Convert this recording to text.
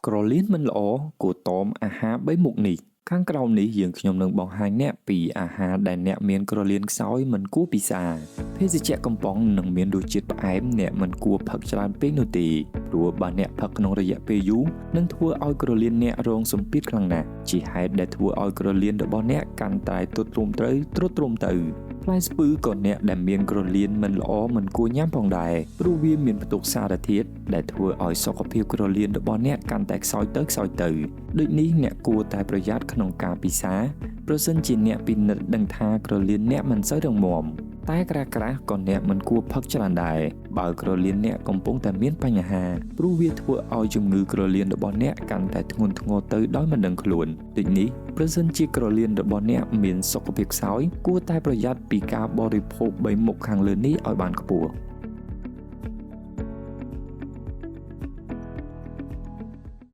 ក្រលៀនមិនល្អគួរតមអាហារ3មុខនេះខាងក្រោមនេះយើងខ្ញុំនឹងបង្ហាញអ្នកពីអាហារដែលអ្នកមានក្រលៀនខ្សោយមិនគួរពិសាភេសជ្ជៈកំប៉ុងនឹងមានរសជាតិផ្អែមអ្នកមិនគួរផឹកច្រើនពេកនោះទេព្រោះបើអ្នកផឹកក្នុងរយៈពេលយូរនឹងធ្វើឲ្យក្រលៀនអ្នករងសម្ពាធខ្លាំងណាស់ជាហេតុដែលធ្វើឲ្យក្រលៀនរបស់អ្នកកាន់តែទ្រុឌទ្រោមទៅផ្លែស្ពឺក៏អ្នកដែលមានក្រលៀនមិនល្អមិនគួរញ៉ាំផងដែរព្រោះវាមានផ្ទុកសារធាតុដែលធ្វើឲ្យសុខភាពក្រលៀនរបស់អ្នកកាន់តែខ្សោយទៅដូចនេះអ្នកគួរតែប្រយ័ត្នក្នុងការពិសាប្រសិនជាអ្នកពិនិត្យដឹងថាក្រលៀនអ្នកមិនសូវរឹងមាំតែក្រាស់ក៏អ្នកមិនគួរផឹកច្រើនដែរបើក្រលៀនអ្នកកំពុងតែមានបញ្ហាព្រោះវាធ្វើឲ្យជំងឺក្រលៀនរបស់អ្នកកាន់តែធ្ងន់ធ្ងរទៅដោយមិនដឹងខ្លួនដូចនេះប្រសិនជាក្រលៀនរបស់អ្នកមានសុខភាពខ្សោយគួរតែប្រយ័ត្នពីការបរិភោគ3មុខខាងលើនេះឲ្យបានខ្ពស់